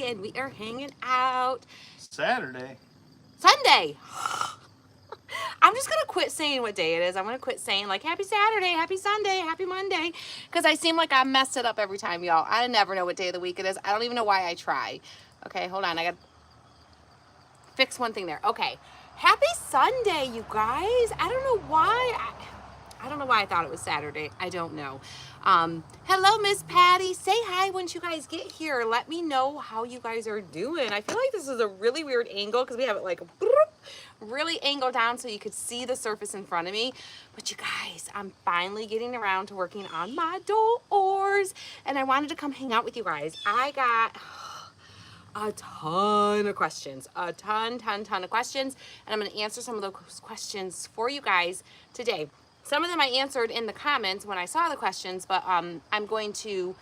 and we are hanging out. Saturday. Sunday. I'm just going to quit saying what day it is. I'm going to quit saying like happy Saturday, happy Sunday, happy Monday, because I seem like I mess it up every time, y'all. I never know what day of the week it is. I don't even know why I try. Okay, hold on. I got to fix one thing there. Okay. Happy Sunday, you guys. I don't know why. I don't know why I thought it was Saturday. I don't know. Hello, Miss Patty. Say hi once you guys get here. Let me know how you guys are doing. I feel like this is a really weird angle because we have it like really angled down so you could see the surface in front of me. But you guys, I'm finally getting around to working on my doors, and I wanted to come hang out with you guys. I got a ton of questions, a ton of questions, and I'm going to answer some of those questions for you guys today. Some of them I answered in the comments when I saw the questions, but I'm going to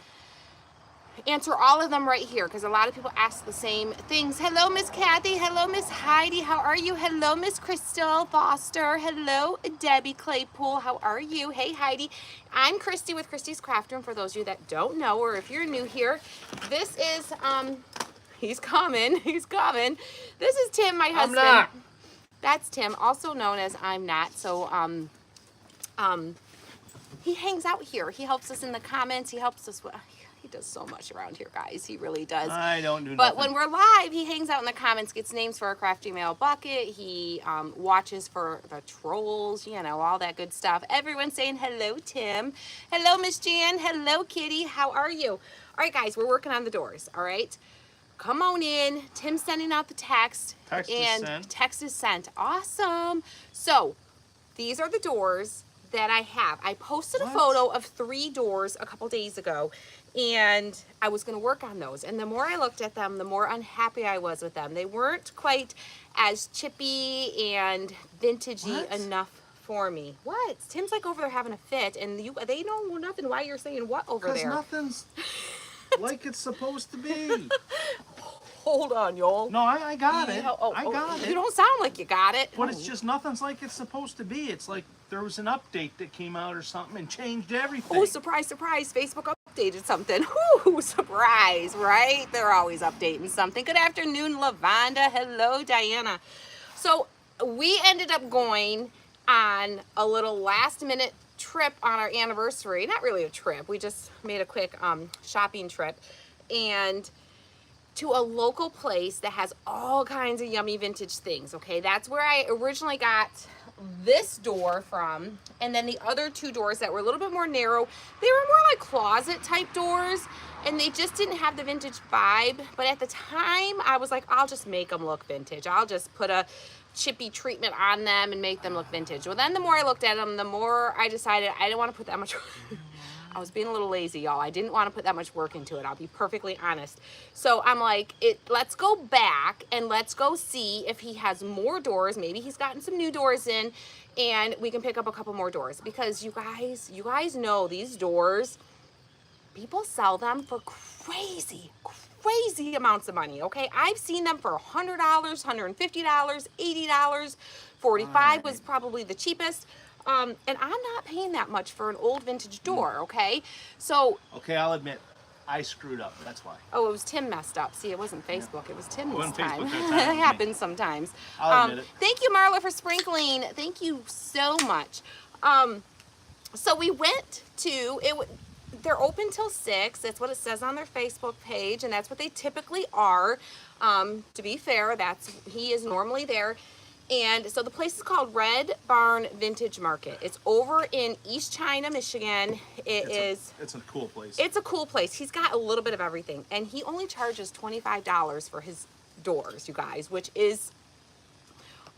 answer all of them right here because a lot of people ask the same things. Hello, Miss Kathy. Hello, Miss Heidi. How are you? Hello, Miss Crystal Foster. Hello, Debbie Claypool. How are you? Hey, Heidi. I'm Christy with Christy's Craft Room. For those of you that don't know, or if you're new here, this is he's coming. He's coming. This is Tim, my husband. I'm not. That's Tim, also known as I'm Not. So he hangs out here. He helps us in the comments. He helps us. He does so much around here, guys. He really does. I don't do nothing. But when we're live, he hangs out in the comments, gets names for our crafty mail bucket. He watches for the trolls, you know, all that good stuff. Everyone's saying hello, Tim. Hello, Miss Jan. Hello, Kitty. How are you? All right, guys, we're working on the doors. All right. Come on in. Tim's sending out the text. Text is sent. Text is sent. Awesome. So these are the doors that I have. I posted a photo of 3 doors a couple days ago, and I was going to work on those. And the more I looked at them, the more unhappy I was with them. They weren't quite as chippy and vintagey enough for me. What? Tim's like over there having a fit, and they don't know nothing. Why you're saying what over there? Because nothing's like it's supposed to be. Hold on, y'all. No, I got it. I got it. You don't sound like you got it. But it's just nothing's like it's supposed to be. It's like there was an update that came out or something and changed everything. Oh, surprise, surprise. Facebook updated something. Whoo, surprise, right? They're always updating something. Good afternoon, Lavonda. Hello, Diana. So we ended up going on a little last minute trip on our anniversary. Not really a trip. We just made a quick shopping trip. And to a local place that has all kinds of yummy vintage things, okay? That's where I originally got this door from, and then the other 2 doors that were a little bit more narrow, they were more like closet type doors, and they just didn't have the vintage vibe. But at the time, I was like, I'll just make them look vintage. I'll just put a chippy treatment on them and make them look vintage. Well, then the more I looked at them, the more I decided I didn't want to put that much I was being a little lazy, y'all. I didn't want to put that much work into it. I'll be perfectly honest. So I'm like, let's go back and let's go see if he has more doors. Maybe he's gotten some new doors in, and we can pick up a couple more doors. Because you guys know these doors, people sell them for crazy amounts of money, okay? I've seen them for $100, $150, $80, $45 was probably the cheapest. And I'm not paying that much for an old vintage door, okay? So... Okay, I'll admit, I screwed up. That's why. Oh, it was Tim messed up. See, it wasn't Facebook. It was Tim this time. Facebook that time. It happens sometimes. I'll admit it. Thank you, Marla, for sprinkling. Thank you so much. So we went to... They're open till 6. That's what it says on their Facebook page, and that's what they typically are. To be fair, he is normally there. And so the place is called Red Barn Vintage Market. It's over in East China, Michigan. It's a cool place. It's a cool place. He's got a little bit of everything. And he only charges $25 for his doors, you guys, which is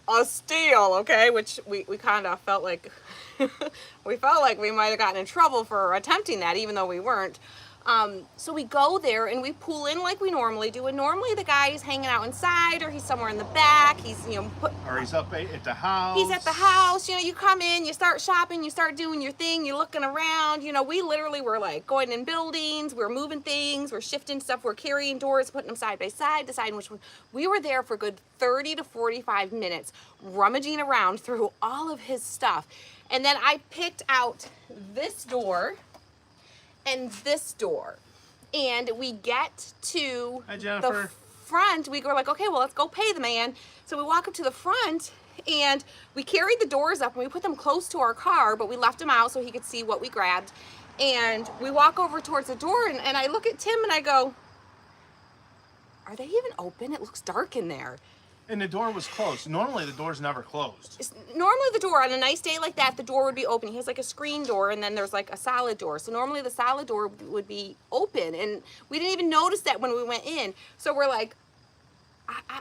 a steal, okay? Which we kind of felt like we might have gotten in trouble for attempting that, even though we weren't. So we go there and we pull in like we normally do. And normally the guy is hanging out inside, or he's somewhere in the back. He's, or he's up at the house. He's at the house. You come in, you start shopping, you start doing your thing, you're looking around. We literally were like going in buildings, we're moving things, we're shifting stuff, we're carrying doors, putting them side by side, deciding which one. We were there for a good 30 to 45 minutes, rummaging around through all of his stuff. And then I picked out this door and this door. And we get to Hi, the Jennifer. front. We go like, okay, well, let's go pay the man. So we walk up to the front and we carried the doors up and we put them close to our car, but we left them out so he could see what we grabbed. And we walk over towards the door and I look at Tim and I go, are they even open? It looks dark in there. And the door was closed. Normally the door's never closed. Normally the door on a nice day like that, the door would be open. He has like a screen door and then there's like a solid door. So normally the solid door would be open and we didn't even notice that when we went in. So we're like,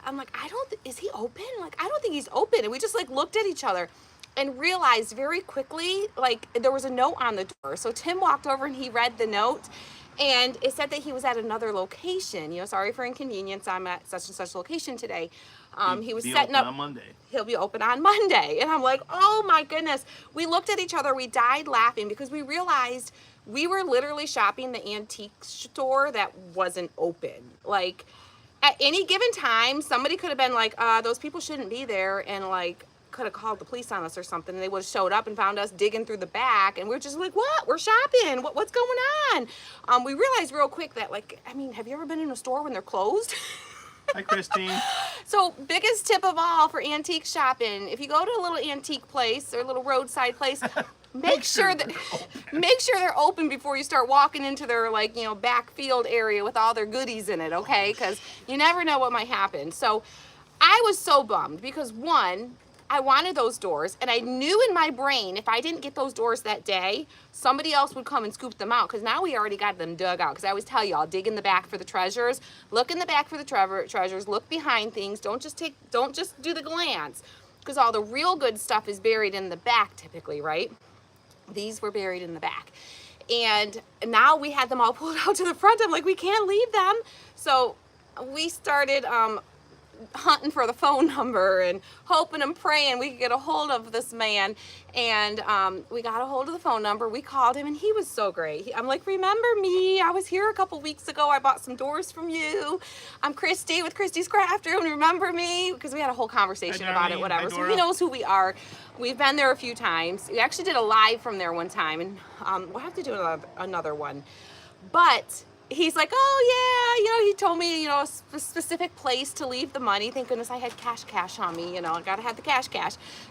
I'm like, is he open? Like, I don't think he's open. And we just like looked at each other and realized very quickly, like there was a note on the door. So Tim walked over and he read the note and it said that he was at another location. You know, sorry for inconvenience. I'm at such and such location today. He was setting up on Monday. He'll be open on Monday. And I'm like, oh my goodness. We looked at each other, we died laughing because we realized we were literally shopping the antique store that wasn't open. Like at any given time, somebody could have been like, those people shouldn't be there, and like could have called the police on us or something, and they would have showed up and found us digging through the back, and we're just like, what? We're shopping. What's going on? We realized real quick that, like, I mean, have you ever been in a store when they're closed? Hi, Christine. So biggest tip of all for antique shopping, if you go to a little antique place or a little roadside place, make sure they're open before you start walking into their, like, you know, back field area with all their goodies in it, okay? Because you never know what might happen. So I was so bummed because one, I wanted those doors, and I knew in my brain if I didn't get those doors that day, somebody else would come and scoop them out, because now we already got them dug out. Because I always tell you, I'll dig in the back for the treasures. Look in the back for the treasures. Look behind things. Don't just do the glance, because all the real good stuff is buried in the back typically, right? These were buried in the back. And now we had them all pulled out to the front. I'm like, we can't leave them. So we started hunting for the phone number and hoping and praying we could get a hold of this man. And we got a hold of the phone number. We called him and he was so great. I'm like, remember me? I was here a couple weeks ago. I bought some doors from you. I'm Christy with Christy's Craft Room. Remember me? Because we had a whole conversation about it, whatever. So he knows who we are. We've been there a few times. We actually did a live from there one time, and we'll have to do another one. But he's like, oh yeah, you know, he told me, you know, a specific place to leave the money. Thank goodness I had cash on me, you know, I gotta have the cash.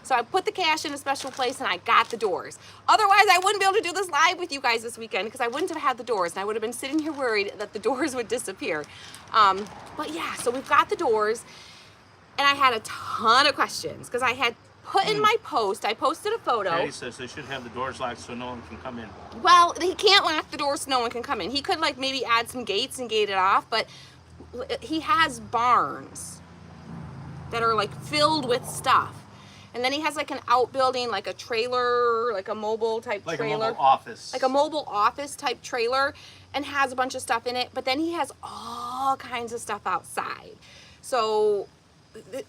So I put the cash in a special place and I got the doors. Otherwise I wouldn't be able to do this live with you guys this weekend because I wouldn't have had the doors and I would have been sitting here worried that the doors would disappear. But yeah, so we've got the doors, and I had a ton of questions because I had put in my post, I posted a photo. Daddy says they should have the doors locked so no one can come in. Well, he can't lock the doors so no one can come in. He could like maybe add some gates and gate it off, but he has barns that are like filled with stuff. And then he has like an outbuilding, like a trailer, like a mobile type trailer. Like a mobile office. Like a mobile office type trailer, and has a bunch of stuff in it. But then he has all kinds of stuff outside. So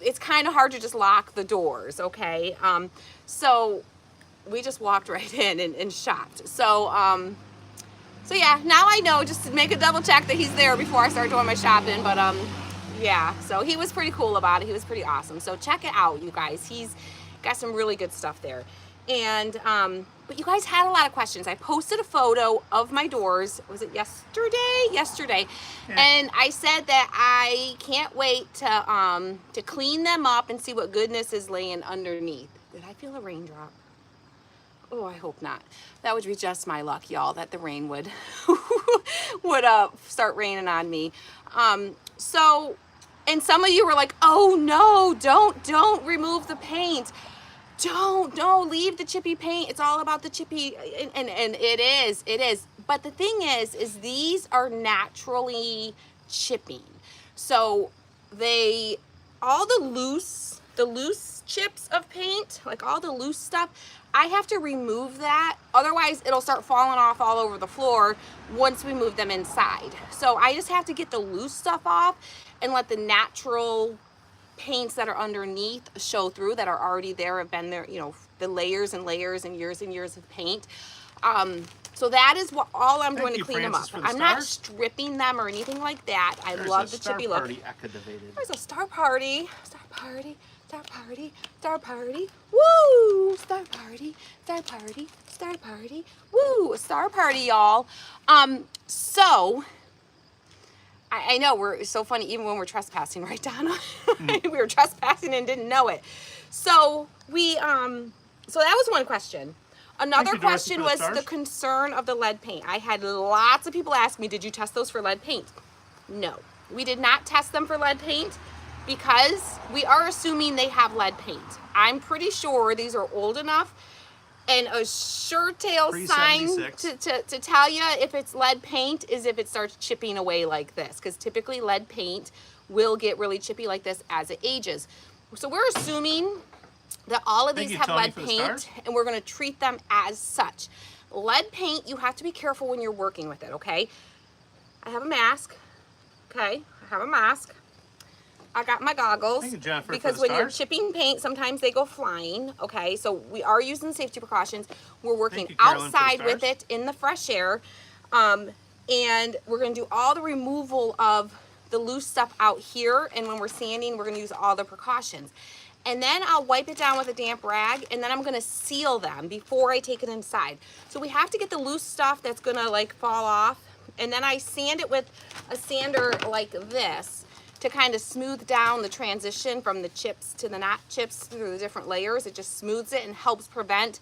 it's kind of hard to just lock the doors, okay? So we just walked right in and shopped. So yeah, now I know just to make a double check that he's there before I start doing my shopping. But yeah, so he was pretty cool about it. He was pretty awesome. So check it out, you guys. He's got some really good stuff there. And but you guys had a lot of questions. I posted a photo of my doors. Was it yesterday? Yeah. And I said that I can't wait to clean them up and see what goodness is laying underneath. Did I feel a raindrop? Oh, I hope not. That would be just my luck, y'all, that the rain would start raining on me. So, and some of you were like, oh no, don't remove the paint. Don't leave the chippy paint. It's all about the chippy, and it is. But the thing is these are naturally chipping. So all the loose chips of paint, like all the loose stuff, I have to remove that. Otherwise, it'll start falling off all over the floor once we move them inside. So I just have to get the loose stuff off and let the natural paints that are underneath show through, that are already there, have been there, you know, the layers and years of paint. So that is what all I'm doing to clean them up. I'm not stripping them or anything like that. I love the chippy look. There's a star party. Woo! Star party. Woo! A star party, y'all. So I know, it's so funny, even when we're trespassing, right, Donna? We were trespassing and didn't know it. So so that was one question. Another you, Dorothy, question for the was stars. the concern of the lead paint. I had lots of people ask me, did you test those for lead paint? No, we did not test them for lead paint because we are assuming they have lead paint. I'm pretty sure these are old enough and a sure tail sign to tell you if it's lead paint is if it starts chipping away like this, because typically lead paint will get really chippy like this as it ages. So we're assuming that all of these have lead paint, and we're going to treat them as such. Lead paint, you have to be careful when you're working with it, okay? I have a mask, okay? I have a mask. I got my goggles. Thank you, Jennifer, because for the when you're stars. chipping paint, sometimes they go flying, okay? So we are using safety precautions. We're working Thank you, Carolyn, for the outside with stars. it in the fresh air, and we're going to do all the removal of the loose stuff out here, and when we're sanding, we're going to use all the precautions. And then I'll wipe it down with a damp rag, and then I'm gonna seal them before I take it inside. So we have to get the loose stuff that's gonna like fall off, and then I sand it with a sander like this to kind of smooth down the transition from the chips to the not chips through the different layers. It just smooths it and helps prevent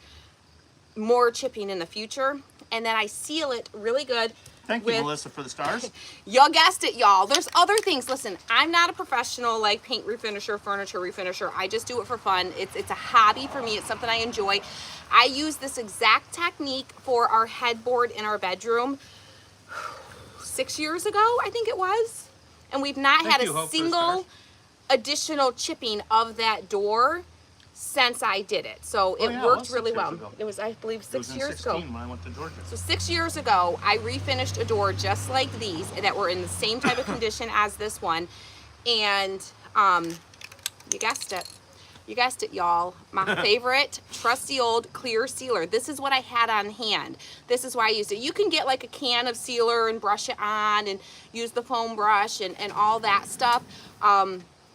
more chipping in the future. And then I seal it really good. Thank you, Melissa, for the stars. Y'all guessed it, y'all. There's other things. Listen, I'm not a professional like paint refinisher, furniture refinisher. I just do it for fun. It's a hobby for me. It's something I enjoy. I use this exact technique for our headboard in our bedroom 6 years ago, I think it was. And we've not had a single additional chipping of that door since I did it. So it worked really well. It was, I believe, 6 years ago. When I went to Georgia. So 6 years ago, I refinished a door just like these that were in the same type of condition as this one. And you guessed it. You guessed it, y'all. My favorite trusty old clear sealer. This is what I had on hand. This is why I used it. You can get like a can of sealer and brush it on and use the foam brush and all that stuff.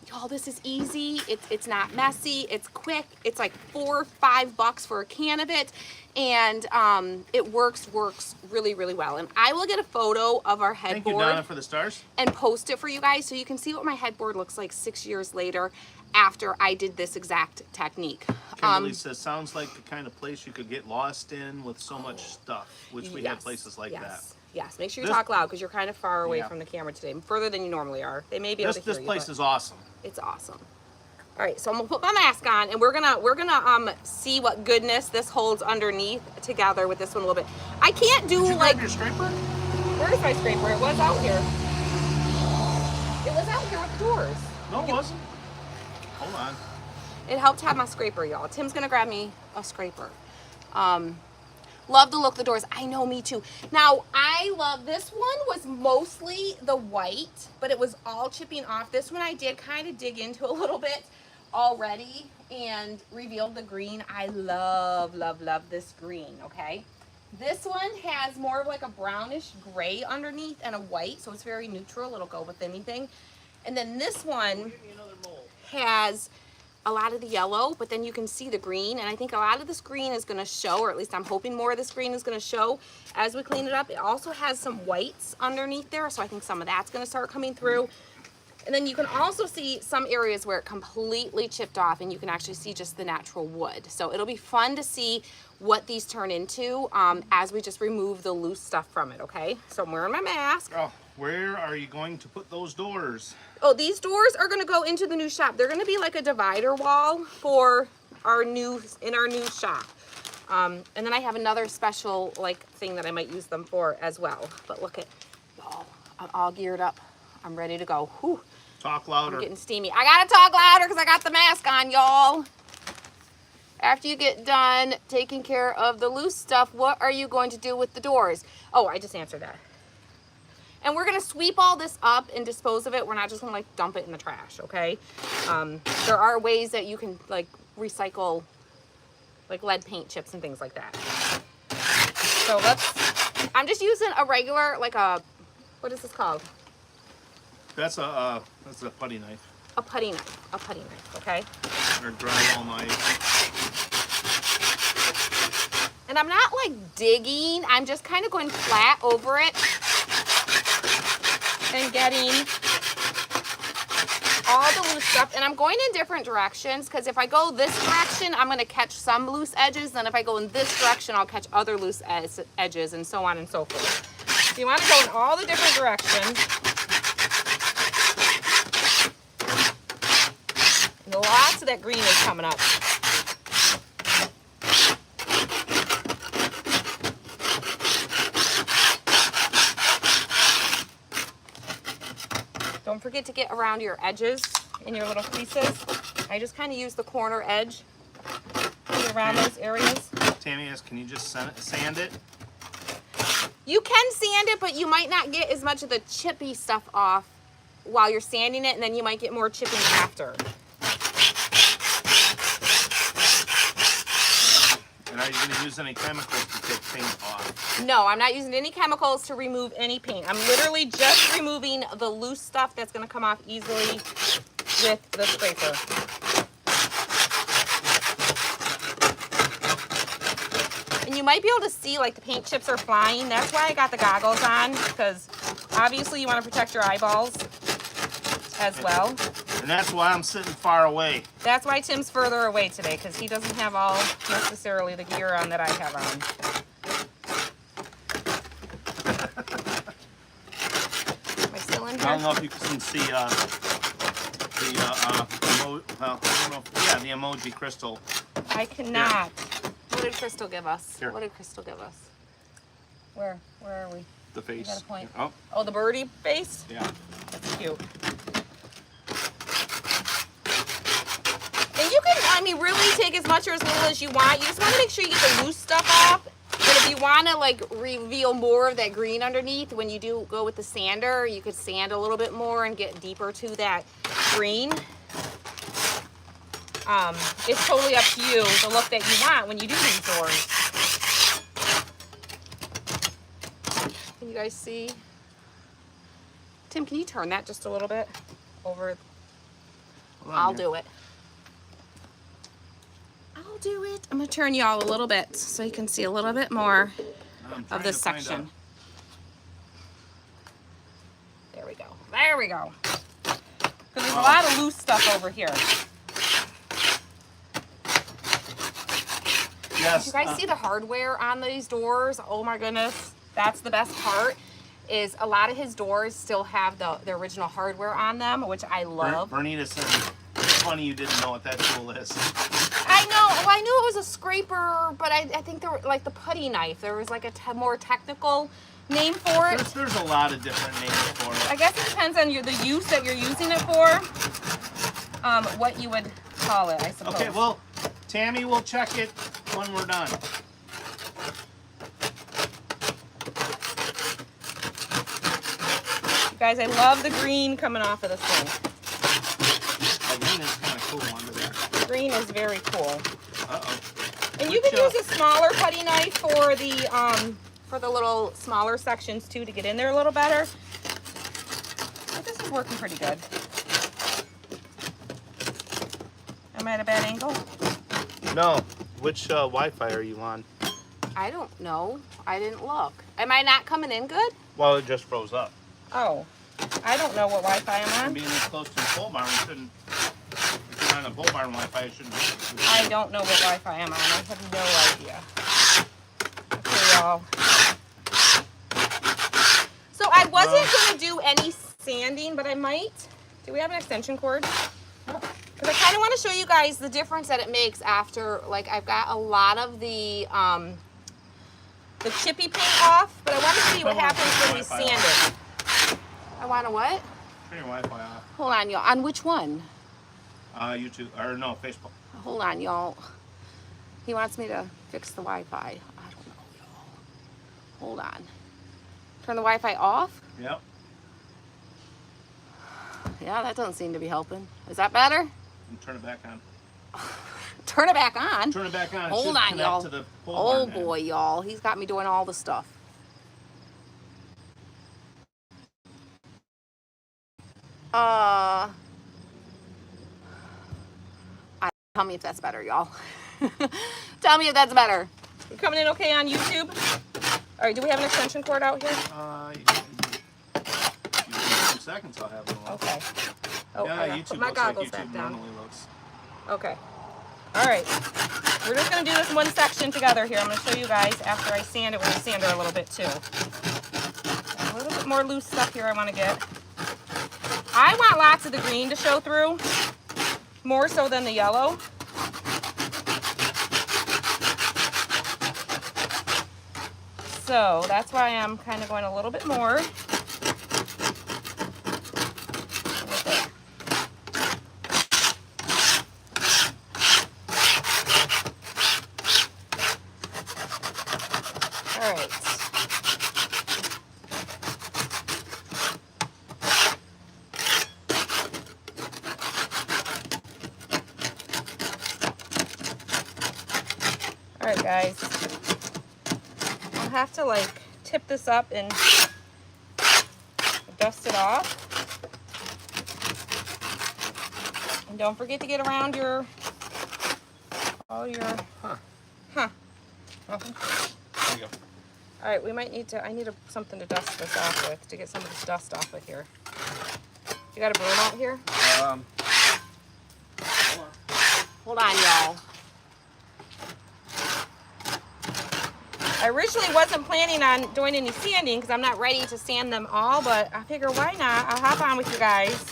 Y'all, this is easy. It's not messy. It's quick. It's like $4 or $5 for a can of it. And it works really, really well. And I will get a photo of our headboard. Thank you, Donna, for the stars. And post it for you guys so you can see what my headboard looks like 6 years later after I did this exact technique. Kimberly says, sounds like the kind of place you could get lost in with so much stuff, which we have places like that. Yes, make sure you talk loud because you're kind of far away from the camera today, further than you normally are. They may be able to hear you. This place is awesome. It's awesome. All right, so I'm gonna put my mask on, and we're gonna see what goodness this holds underneath together with this one a little bit. I can't do Did you like. grab your scraper? Where's my scraper? It was out here. It was out here with the doors. No, it wasn't. Hold on. It helped have my scraper, y'all. Tim's gonna grab me a scraper. Love the look of the doors. I know, me too. Now, I love, this one was mostly the white, but it was all chipping off. This one I did kind of dig into a little bit already and revealed the green. I love, love, love this green, okay? This one has more of like a brownish gray underneath and a white, so it's very neutral. It'll go with anything. And then this one has a lot of the yellow, but then you can see the green, and I think a lot of this green is going to show, or at least I'm hoping more of this green is going to show as we clean it up. It also has some whites underneath there, so I think some of that's going to start coming through. And then you can also see some areas where it completely chipped off, and you can actually see just the natural wood. So it'll be fun to see what these turn into as we just remove the loose stuff from it, okay? So I'm wearing my mask. Oh, where are you going to put those doors? Oh, these doors are going to go into the new shop. They're going to be like a divider wall for our new shop. And then I have another special like thing that I might use them for as well. But look at, y'all, I'm all geared up. I'm ready to go. Whew. Talk louder. I'm getting steamy. I got to talk louder because I got the mask on, y'all. After you get done taking care of the loose stuff, what are you going to do with the doors? Oh, I just answered that. And we're gonna sweep all this up and dispose of it. We're not just gonna like dump it in the trash, okay? There are ways that you can like recycle like lead paint chips and things like that. So I'm just using a regular, like a, what is this called? That's a putty knife. A putty knife, okay? Or drywall knife. And I'm not like digging, I'm just kind of going flat over it. and getting all the loose stuff. And I'm going in different directions because if I go this direction, I'm going to catch some loose edges. Then if I go in this direction, I'll catch other loose edges, and so on and so forth. So you want to go in all the different directions. And lots of that green is coming up. Don't forget to get around your edges in your little creases. I just kind of use the corner edge around those areas. Tammy asks, can you just sand it? You can sand it, but you might not get as much of the chippy stuff off while you're sanding it, and then you might get more chipping after. And are you going to use any chemicals to take paint off? No, I'm not using any chemicals to remove any paint. I'm literally just removing the loose stuff that's going to come off easily with the scraper. And you might be able to see like the paint chips are flying. That's why I got the goggles on, because obviously you want to protect your eyeballs as well. And that's why I'm sitting far away. That's why Tim's further away today, because he doesn't have all necessarily the gear on that I have on. Am I still in here? I don't know if you can see the emoji crystal. I cannot. What did Crystal give us? Here. What did Crystal give us? Where are we? The face. You got a point. Oh, the birdie face? yeah. That's cute. And you can, really take as much or as little as you want. You just want to make sure you get the loose stuff off. But if you want to like reveal more of that green underneath, when you do go with the sander, you could sand a little bit more and get deeper to that green. It's totally up to you, the look that you want when you do these doors. Can you guys see? Tim, can you turn that just a little bit over? I'll do it. I'll do it. I'm going to turn y'all a little bit so you can see a little bit more of this section. There we go. There we go. Because there's a lot of loose stuff over here. Yes. Did you guys see the hardware on these doors? Oh my goodness. That's the best part, is a lot of his doors still have the original hardware on them, which I love. Bernita said, it's funny you didn't know what that tool is. I know. Well, I knew it was a scraper, but I think there were like the putty knife. There was like a more technical name for it. There's a lot of different names for it. I guess it depends on the use that you're using it for, what you would call it, I suppose. Okay, well, Tammy will check it when we're done. You guys, I love the green coming off of this thing. The green is kind of cool under there. The green is very cool. Uh-oh. And you can use a smaller putty knife for the little smaller sections too, to get in there a little better. But this is working pretty good. Am I at a bad angle? No. Which Wi-Fi are you on? I don't know. I didn't look. Am I not coming in good? Well, it just froze up. Oh. I don't know what Wi-Fi I'm on. Being this close to a pole barn, shouldn't. If you're on a pole barn Wi-Fi, it shouldn't. I don't know what Wi-Fi I'm on. I have no idea. Okay, y'all. So I wasn't going to do any sanding, but I might. Do we have an extension cord? Because I kind of want to show you guys the difference that it makes after, like, I've got a lot of the chippy paint off, but I want to see what happens when we sand it. I want to what? Turn your Wi-Fi off. Hold on, y'all. On which one? YouTube, or no, Facebook. Hold on, y'all. He wants me to fix the Wi-Fi. I don't know, y'all. Hold on. Turn the Wi-Fi off? Yep. Yeah, that doesn't seem to be helping. Is that better? And turn it back on. Turn it back on? Turn it back on. Hold on, y'all. Oh boy, y'all. He's got me doing all the stuff. Tell me if that's better, y'all. Tell me if that's better. You coming in okay on YouTube? All right, do we have an extension cord out here? You can seconds, I'll have it on. Okay. Oh, Yeah, I gotta YouTube put my looks like goggles YouTube back down. normally looks. Okay. All right. We're just gonna do this one section together here. I'm gonna show you guys after I sand it with a sander a little bit too. A little bit more loose stuff here I want to get. I want lots of the green to show through, more so than the yellow. So that's why I'm kind of going a little bit more. All right. All right, guys. I'll have to like tip this up and dust it off. And don't forget to get around your all your Nothing. There you go. All right, we might need to, I need something to dust this off with, to get some of this dust off of here. You got a broom out here? Hold on, y'all. I originally wasn't planning on doing any sanding because I'm not ready to sand them all, but I figure why not? I'll hop on with you guys.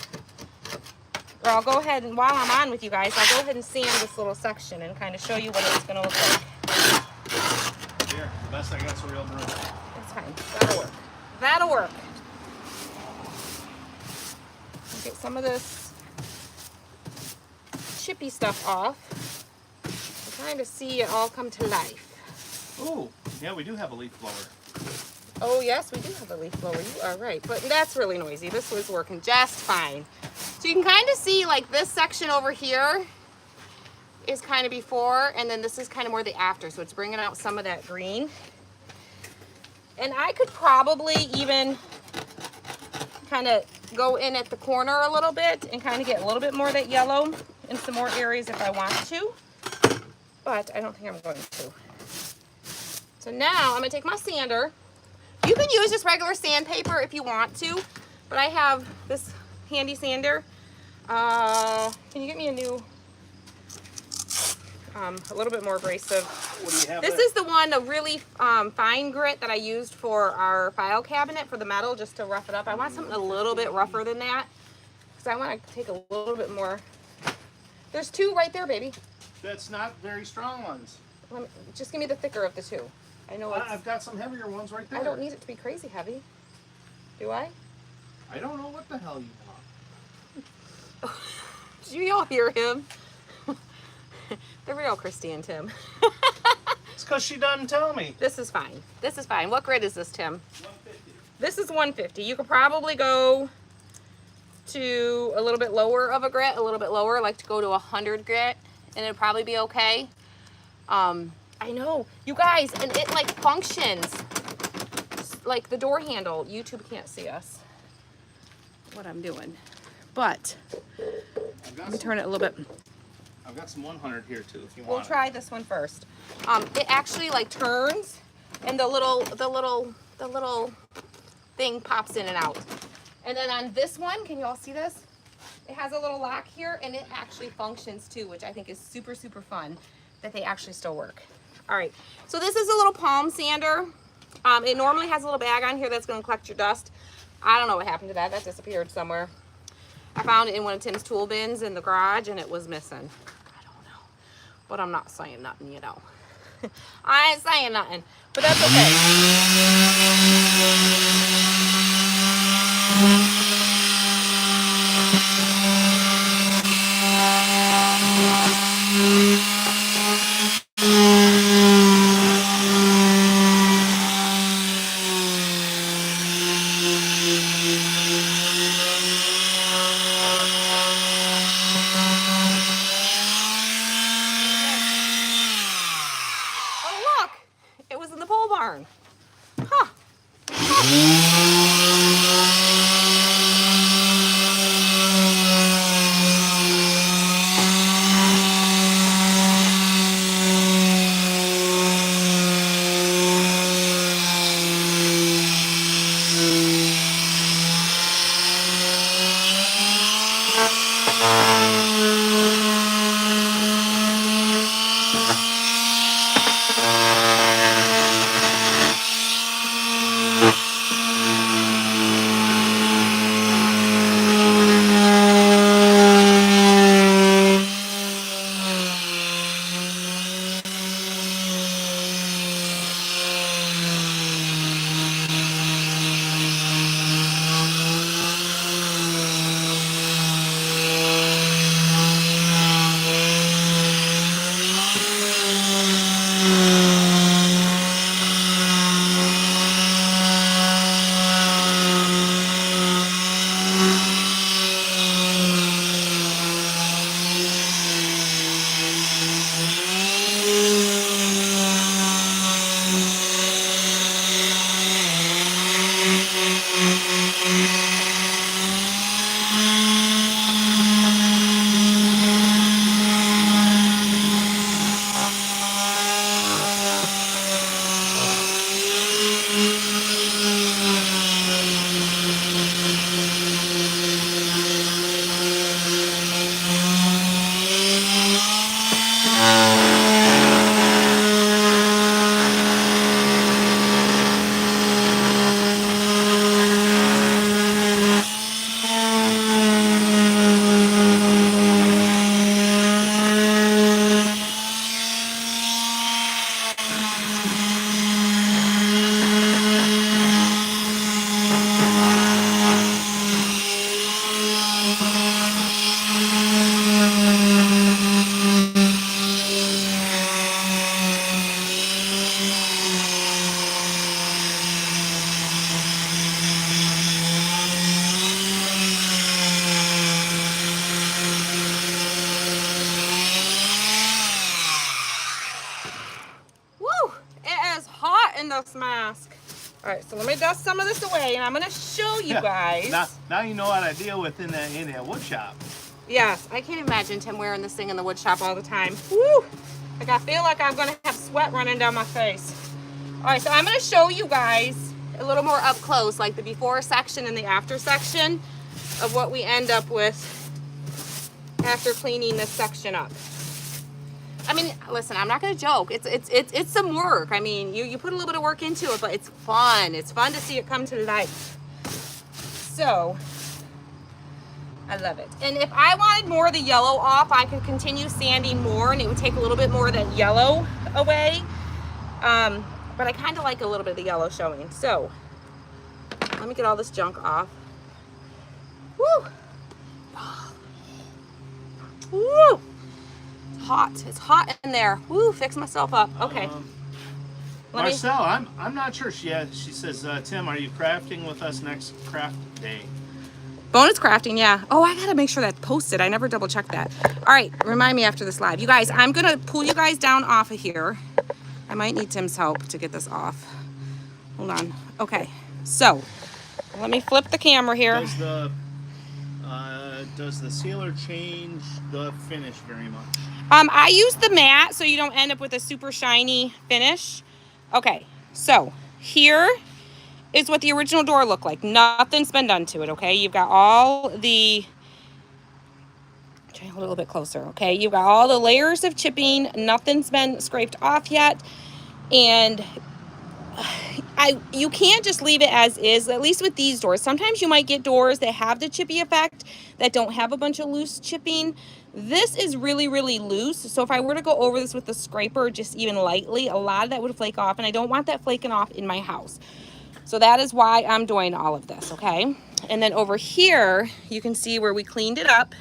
Or I'll go ahead and, while I'm on with you guys, I'll go ahead and sand this little section and kind of show you what it's going to look like. Here, the best I got's a real broom. That's fine. That'll work. That'll work. Get some of this chippy stuff off. I'm trying to see it all come to life. Ooh, yeah, we do have a leaf blower. Oh yes, we do have a leaf blower. You are right, but that's really noisy. This was working just fine. So you can kind of see like this section over here is kind of before, and then this is kind of more the after. So it's bringing out some of that green. And I could probably even kind of go in at the corner a little bit and kind of get a little bit more of that yellow in some more areas if I want to, but I don't think I'm going to. So now I'm gonna take my sander. You can use just regular sandpaper if you want to, but I have this handy sander. Can you get me a new, a little bit more abrasive? What do you have This there? is the one, a really fine grit that I used for our file cabinet for the metal, just to rough it up. I want something a little bit rougher than that, because I want to take a little bit more. There's two right there, baby. That's not very strong ones. Just give me the thicker of the two. I know it's, I've got some heavier ones right there. I don't need it to be crazy heavy. Do I? I don't know what the hell you want. Did you all hear him? The real Christy and Tim. It's because she doesn't tell me. This is fine. This is fine. What grit is this, Tim? 150. This is 150. You could probably go to a little bit lower of a grit, a little bit lower, like to go to 100 grit, and it'd probably be okay. I know, you guys, and it like functions like the door handle. YouTube can't see us, what I'm doing, but let me turn it a little bit. I've got some 100 here too, if you We'll want. try this one first. It actually like turns, and the little thing pops in and out. And then on this one, can you all see this? It has a little lock here, and it actually functions too, which I think is super, super fun that they actually still work. All right, so this is a little palm sander. It normally has a little bag on here that's gonna collect your dust. I don't know what happened to that. That disappeared somewhere. I found it in one of Tim's tool bins in the garage, and it was missing. I don't know, but I'm not saying nothing, you know. I ain't saying nothing, but that's Oh, look, it was in the pole barn. This mask. All right, so let me dust some of this away, and I'm going to show you guys. Now you know how to deal with in that wood shop. Yes, I can't imagine Tim wearing this thing in the wood shop all the time. Woo! Like, I feel like I'm going to have sweat running down my face. All right, so I'm going to show you guys a little more up close, like the before section and the after section of what we end up with after cleaning this section up. I mean, listen, I'm not gonna joke. It's some work. I mean, you put a little bit of work into it, but it's fun. It's fun to see it come to life. So, I love it. And if I wanted more of the yellow off, I could continue sanding more, and it would take a little bit more of that yellow away. But I kind of like a little bit of the yellow showing. So, let me get all this junk off. Woo! Woo! Hot. It's hot in there. Woo, fix myself up. Okay. Marcel, I'm not sure. She says, Tim, are you crafting with us next craft day? Bonus crafting, yeah. Oh, I gotta make sure that's posted. I never double checked that. All right, remind me after this live. You guys, I'm gonna pull you guys down off of here. I might need Tim's help to get this off. Hold on. Okay, so let me flip the camera here. Does the sealer change the finish very much? I use the matte so you don't end up with a super shiny finish. Okay, so here is what the original door looked like. Nothing's been done to it, okay? You've got all the, try to hold it a little bit closer, okay? You've got all the layers of chipping. Nothing's been scraped off yet. And you can't just leave it as is, at least with these doors. Sometimes you might get doors that have the chippy effect that don't have a bunch of loose chipping. This is really, really loose. So if I were to go over this with the scraper, just even lightly, a lot of that would flake off, and I don't want that flaking off in my house. So that is why I'm doing all of this, okay? And then over here, you can see where we cleaned it up,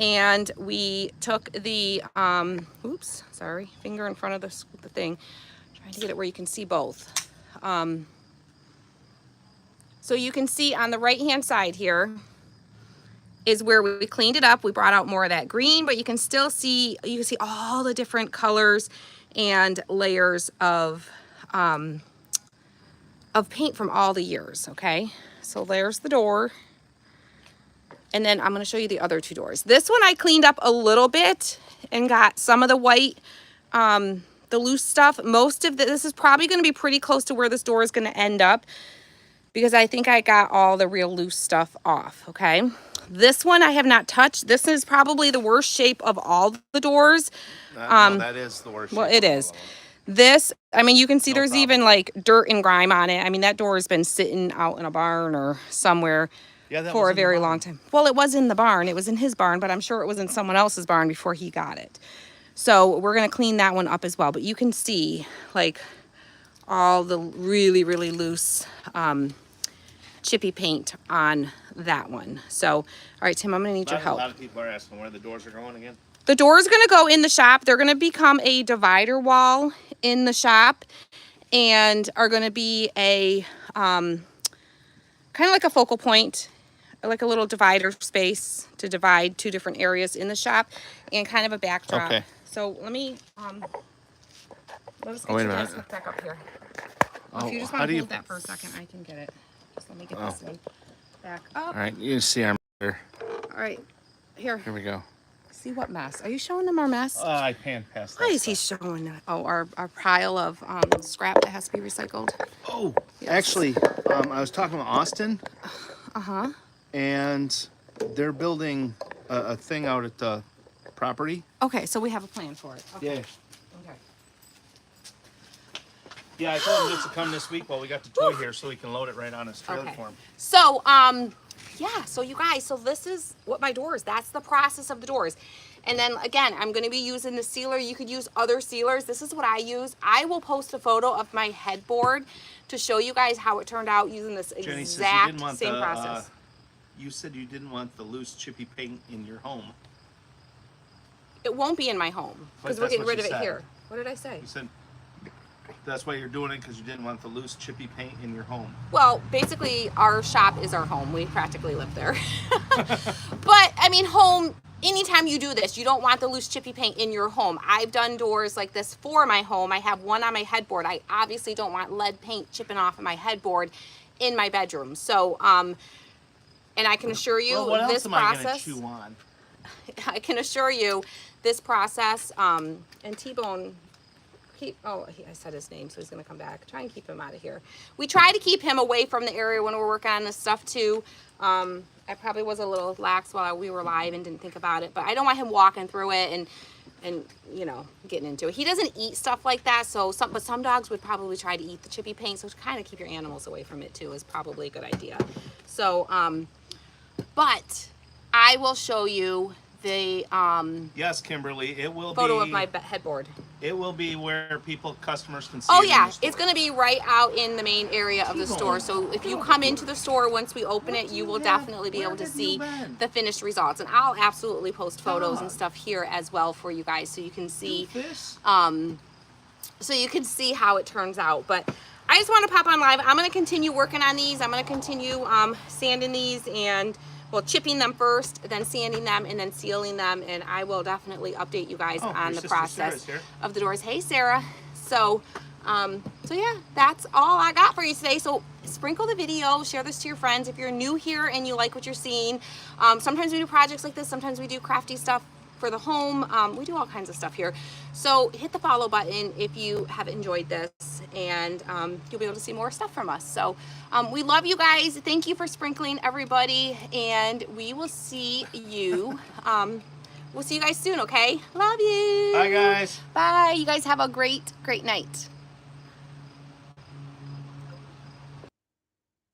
and we took the, oops, sorry, finger in front of the thing. Trying to get it where you can see both. So you can see on the right-hand side here is where we cleaned it up. We brought out more of that green, but you can still see, you can see all the different colors and layers of paint from all the years, okay? So there's the door. And then I'm gonna show you the other two doors. This one I cleaned up a little bit and got some of the white, the loose stuff. Most of this is probably gonna be pretty close to where this door is gonna end up. because I think I got all the real loose stuff off, okay? This one I have not touched. This is probably the worst shape of all the doors. No, that is the worst. Well, shape it of all is. of them. This, I mean, you can see No there's problem. even like dirt and grime on it. I mean, that door has been sitting out in a barn or somewhere Yeah, that for was a in the very barn. long time. Well, it was in the barn. It was in his barn, but I'm sure it was in someone else's barn before he got it. So we're going to clean that one up as well. But you can see like all the really, really loose chippy paint on that one. So, all right, Tim, I'm going to need your help. A lot of people are asking where the doors are going again. The door is going to go in the shop. They're going to become a divider wall in the shop and are going to be a kind of like a focal point, like a little divider space to divide two different areas in the shop and kind of a backdrop. Okay. So let me, let us get wait a you guys minute. hooked back up here. Oh, If you just how want do to you? hold that for a second, I can get it. Just let me get this one back up. All right, you see our meter. All right, here. Here we go. See what mess? Are you showing them our mess? I pan past that. Why is he showing that? Oh, our pile of scrap that has to be recycled. Oh, Yes. actually, I was talking to Austin, Uh-huh. and they're building a thing out at the property. Okay, so we have a plan for it. Okay. Yeah. Okay. Yeah, I told him just to come this week while we got the toy here, so we can load it right on his trailer Okay. for him. So, yeah, so you guys, so this is what my doors, that's the process of the doors. And then again, I'm going to be using the sealer. You could use other sealers. This is what I use. I will post a photo of my headboard to show you guys how it turned out using this Jenny says you exact didn't want same the, process. you said you didn't want the loose chippy paint in your home. It won't be in my home because But we're that's getting what rid you of it said. here. What did I say? You said that's why you're doing it, because you didn't want the loose chippy paint in your home. Well, basically, our shop is our home. We practically live there. But, I mean, home, anytime you do this, you don't want the loose chippy paint in your home. I've done doors like this for my home. I have one on my headboard. I obviously don't want lead paint chipping off of my headboard in my bedroom. So, and I can assure you Well, what this else am I gonna process, chew on? I can assure you this process, and T-Bone, I said his name, so he's gonna come back. Try and keep him out of here. We try to keep him away from the area when we're working on this stuff too. I probably was a little lax while we were live and didn't think about it, but I don't want him walking through it and you know, getting into it. He doesn't eat stuff like that, so some dogs would probably try to eat the chippy paint, so to kind of keep your animals away from it too is probably a good idea. So, but I will show you the Yes, Kimberly, it will photo be of my headboard. It will be where customers can see. Oh it in yeah, the store. it's gonna be right out in the main area of the store. So if you come into the store once we open it, you will definitely be able to see the finished results. And I'll absolutely post photos and stuff here as well for you guys, so you can see This? so you can see how it turns out. But I just want to pop on live. I'm going to continue working on these. I'm going to continue sanding these and, well, chipping them first, then sanding them, and then sealing them. And I will definitely update you guys on the process of the doors. Hey, Sarah. So yeah, that's all I got for you today. So sprinkle the video, share this to your friends. If you're new here and you like what you're seeing, sometimes we do projects like this. Sometimes we do crafty stuff for the home. We do all kinds of stuff here. So hit the follow button if you have enjoyed this, and you'll be able to see more stuff from us. So we love you guys. Thank you for sprinkling, everybody, and we will see you. We'll see you guys soon, okay? Love you. Bye, guys. Bye. You guys have a great night.